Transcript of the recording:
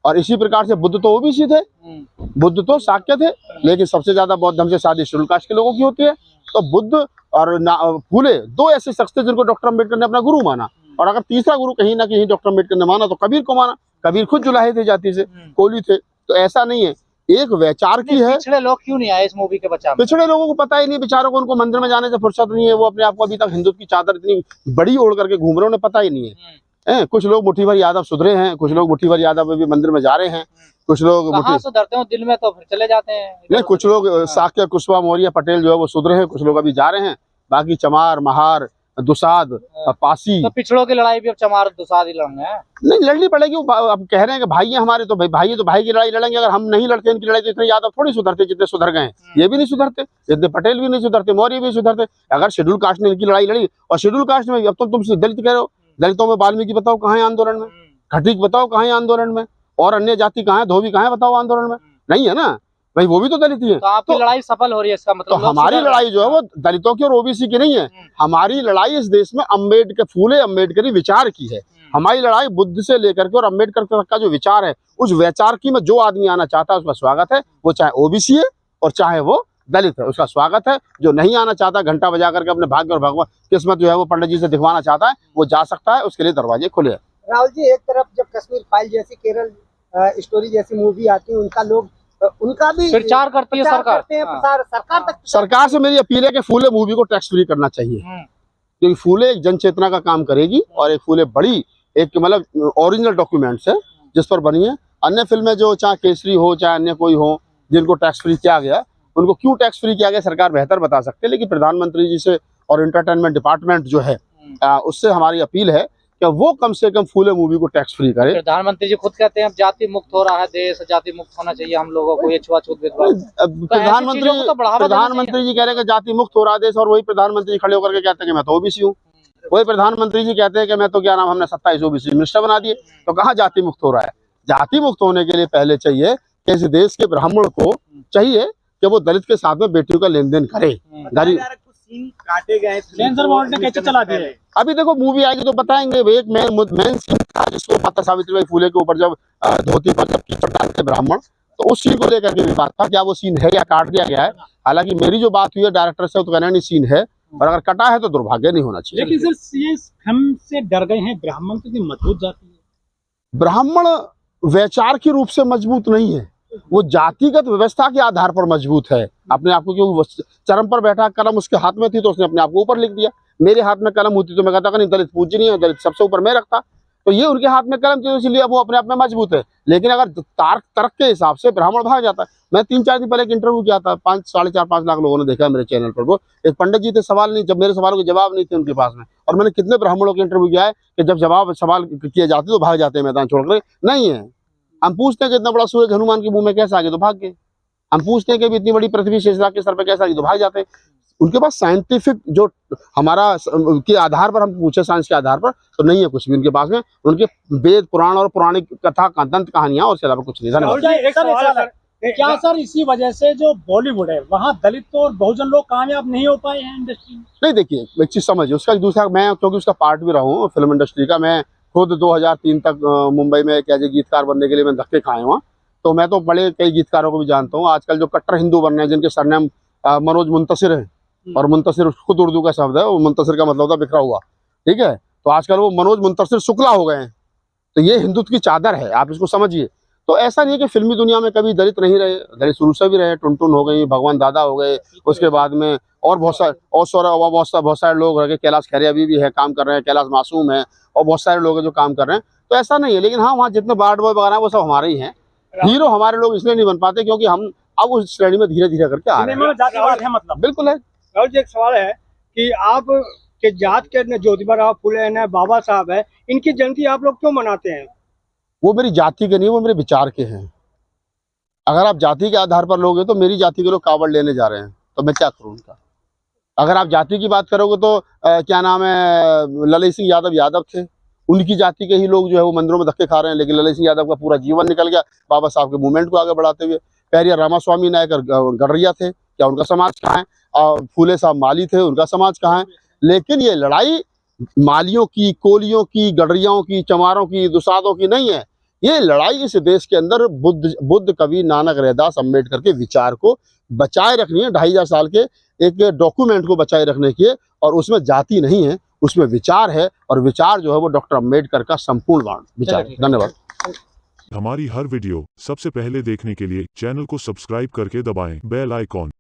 और इसी प्रकार से बुद्ध तो ओबीसी थे, बुद्ध तो शाक्य थे, लेकिन सबसे ज्यादा बौद्ध धर्म से शादी शेड्यूल कास्ट के लोगों की होती है। तो बुद्ध और फूले दो ऐसे शख्स थे जिनको डॉक्टर अम्बेडकर ने अपना गुरु माना, और अगर तीसरा गुरु कहीं ना कहीं डॉक्टर अम्बेडकर ने माना तो कबीर को माना। कबीर खुद जुलाहे थे जाति से, कोली थे। तो ऐसा नहीं है, एक वैचार की है। पिछड़े लोग क्यों नहीं आए इस मूवी के बचाव में? पिछड़े लोगों को पता ही नहीं, बेचारों को, उनको मंदिर में जाने से फुर्सत नहीं है। वो अपने आप को अभी तक हिंदुत्व की चादर इतनी बड़ी ओढ़ करके घूम रहे हैं, उन्हें पता ही नहीं है। कुछ लोग मुट्ठी भर यादव सुधरे हैं, कुछ लोग मुट्ठी भर यादव अभी मंदिर में जा रहे हैं, कुछ लोग कहाँ सुधरते हो, दिल में तो फिर चले जाते हैं। नहीं, कुछ लोग शाक्य कुशवाहा मौर्य पटेल जो है वो सुधरे हैं, कुछ लोग अभी जा रहे हैं। बाकी चमार, महार, दुसाद, पासी, तो पिछड़ों की लड़ाई भी अब चमार दुसाद ही लड़ना है। नहीं लड़नी पड़ेगी। अब कह रहे हैं कि भाई हैं हमारे, तो भाई है तो भाई की लड़ाई लड़ेंगे। अगर हम नहीं लड़ते इनकी लड़ाई तो इतने यादव थोड़ी सुधरते जितने सुधर गए हैं। ये भी नहीं सुधरते, जितने पटेल भी नहीं सुधरते, मौर्य भी सुधरते। अगर शेड्यूल कास्ट ने इनकी लड़ाई लड़ी, और शेड्यूल कास्ट में अब तो तुम दलित कह रहे हो, दलितों में वाल्मीकि बताओ कहाँ है आंदोलन में, खटीक बताओ कहाँ है आंदोलन में, और अन्य जाति कहाँ है, धोबी कहाँ है बताओ आंदोलन में? नहीं है ना भाई, वो भी तो दलित ही है। तो आपकी लड़ाई सफल हो रही है, इसका मतलब तो हमारी लड़ाई जो है वो दलितों की और ओबीसी की नहीं है। हमारी लड़ाई इस देश में अम्बेडकर, फूले अम्बेडकरी विचार की है। हमारी लड़ाई बुद्ध से लेकर के और अम्बेडकर तक का जो विचार है, उस विचार की में जो आदमी आना चाहता है उसका स्वागत है। वो चाहे ओबीसी है और चाहे वो दलित है, उसका स्वागत है। जो नहीं आना चाहता, घंटा बजा करके अपने भाग्य और भगवान किस्मत जो है वो पंडित जी से दिखवाना चाहता है, वो जा सकता है, उसके लिए दरवाजे खुले हैं। राहुल जी, एक तरफ जब कश्मीर फाइल जैसी, केरल स्टोरी जैसी मूवी आती है, उनका भी प्रचार करती है सरकार, सरकार तक। सरकार से मेरी अपील है कि फूले मूवी को टैक्स फ्री करना चाहिए, क्योंकि फूले एक जन चेतना का काम करेगी, और एक फूले बड़ी एक मतलब ओरिजिनल डॉक्यूमेंट्स है जिस पर बनी है। अन्य फिल्में जो चाहे केसरी हो चाहे अन्य कोई हो, जिनको टैक्स फ्री किया गया, उनको क्यों टैक्स फ्री किया गया सरकार बेहतर बता सकते हैं। लेकिन प्रधानमंत्री जी से और एंटरटेनमेंट डिपार्टमेंट जो है उससे हमारी अपील है कि वो कम से कम फूले मूवी को टैक्स फ्री करे। प्रधानमंत्री जी खुद कहते हैं अब जाति मुक्त हो रहा है देश, जाति मुक्त होना चाहिए हम लोगों को, ये छुआछूत भेदभाव। प्रधानमंत्री जी कह रहे हैं कि जाति मुक्त हो रहा है देश, और वही प्रधानमंत्री खड़े होकर के कहते हैं कि मैं तो ओबीसी हूँ। वही प्रधानमंत्री जी कहते हैं कि मैं तो क्या नाम, हमने 27 ओबीसी मिनिस्टर बना दिए। तो कहाँ जाति मुक्त हो रहा है? जाति मुक्त होने के लिए पहले चाहिए कि इस देश के ब्राह्मण को चाहिए कि वो दलित के साथ में बेटियों का लेन देन करे। काटे गए, सेंसर बोर्ड ने कैसे चला दिया? अभी देखो मूवी आएगी तो बताएंगे। एक मेन सीन था जिसको माता सावित्रीबाई फूले के ऊपर जब धोती पर जब कीचड़ डालते ब्राह्मण, तो उस सीन को लेकर के भी बात था, क्या वो सीन है या काट दिया गया है। हालांकि मेरी जो बात हुई है डायरेक्टर से, तो कहना नहीं सीन है, और अगर कटा है तो दुर्भाग्य नहीं होना चाहिए। लेकिन सर ये हम से डर गए हैं, ब्राह्मण तो मजबूत जाति है। ब्राह्मण वैचार के रूप से मजबूत नहीं है, वो जातिगत व्यवस्था के आधार पर मजबूत है। अपने आप को, क्योंकि चरम पर बैठा, कलम उसके हाथ में थी तो उसने अपने आप को ऊपर लिख दिया। मेरे हाथ में कलम होती तो मैं कहता नहीं दलित पूजनीय है, दलित सबसे ऊपर मैं रखता। तो ये उनके हाथ में कलम थी, इसलिए वो अपने आप में मजबूत है। लेकिन अगर तर्क के हिसाब से ब्राह्मण भाग जाता है। मैं 3-4 दिन पहले एक इंटरव्यू किया था, 4.5 लाख लोगों ने देखा मेरे चैनल पर। वो एक पंडित जी थे, सवाल नहीं, जब मेरे सवालों के जवाब नहीं थे उनके पास में, और मैंने कितने ब्राह्मणों के इंटरव्यू किया है कि जब जवाब सवाल किए जाते तो भाग जाते हैं मैदान छोड़कर। नहीं है, हम पूछते हैं कि इतना बड़ा सूरज हनुमान के मुंह में कैसे आ गया, तो भाग गए। हम पूछते हैं कि इतनी बड़ी पृथ्वी शेषनाग के सर पे कैसे आ गई, तो भाग जाते हैं। उनके पास साइंटिफिक जो हमारा के आधार पर हम पूछे, साइंस के आधार पर, तो नहीं है कुछ भी उनके पास में। उनके वेद पुराण और पौराणिक कथा दंत कहानियां और उसके अलावा कुछ नहीं। धन्यवाद। क्या सर इसी वजह से जो बॉलीवुड है वहाँ दलित और बहुजन लोग कामयाब नहीं हो पाए हैं इंडस्ट्री में? नहीं, देखिए एक चीज समझिए, उसका दूसरा, मैं क्योंकि उसका पार्ट भी रहा हूँ फिल्म इंडस्ट्री का। मैं खुद 2003 तक मुंबई में एक एज ए गीतकार बनने के लिए मैं धक्के खाए हुआ, तो मैं तो बड़े कई गीतकारों को भी जानता हूँ। आजकल जो कट्टर हिंदू बन रहे हैं, जिनके सरनेम मनोज मुंतसिर है, और मुंतसिर खुद उर्दू का शब्द है, वो मुंतसिर का मतलब होता है बिखरा हुआ, ठीक है। तो आजकल वो मनोज मुंतसिर शुक्ला हो गए हैं। तो ये हिंदुत्व की चादर है, आप इसको समझिए। तो ऐसा नहीं है कि फिल्मी दुनिया में कभी दलित नहीं रहे, दलित शुरू से भी रहे। टुनटुन हो गई, भगवान दादा हो गए, उसके बाद में और बहुत सारे लोग रह गए। कैलाश खैरे अभी भी है, काम कर रहे हैं, कैलाश मासूम है, और बहुत सारे लोग हैं जो काम कर रहे हैं। तो ऐसा नहीं है, लेकिन हाँ, वहाँ जितने बार्ड बॉय वगैरह वो सब हमारे ही हैं। हीरो हमारे लोग इसलिए नहीं बन पाते क्योंकि हम अब उस श्रेणी में धीरे धीरे करके आ रहे हैं। मतलब बिल्कुल है। राहुल जी, एक सवाल है कि आप के जात के ज्योतिबा राव फुले हैं, बाबा साहब है, इनकी जयंती आप लोग क्यों मनाते हैं? वो मेरी जाति के नहीं, वो मेरे विचार के हैं। अगर आप जाति के आधार पर लोगे तो मेरी जाति के लोग कावड़ लेने जा रहे हैं, तो मैं क्या करूं उनका। अगर आप जाति की बात करोगे तो क्या नाम है, ललित सिंह यादव थे, उनकी जाति के ही लोग जो है वो मंदिरों में धक्के खा रहे हैं। लेकिन ललित सिंह यादव का पूरा जीवन निकल गया बाबा साहब के मूवमेंट को आगे बढ़ाते हुए। पेरिया रामास्वामी नायकर गडरिया थे, क्या उनका समाज कहाँ है? फूले साहब माली थे, उनका समाज कहाँ है? लेकिन ये लड़ाई मालियों की, कोलियों की, गडरियाओं की, चमारों की, दुसादों की नहीं है। ये लड़ाई इस देश के अंदर बुद्ध कवि नानक रैदास अम्बेडकर के विचार को बचाए रखनी है। 2500 साल के एक डॉक्यूमेंट को बचाए रखने की है, और उसमें जाति नहीं है, उसमें विचार है, और विचार जो है वो डॉक्टर अम्बेडकर का संपूर्ण विचार है। धन्यवाद। हमारी हर वीडियो सबसे पहले देखने के लिए चैनल को सब्सक्राइब करके दबाएं बेल आइकॉन।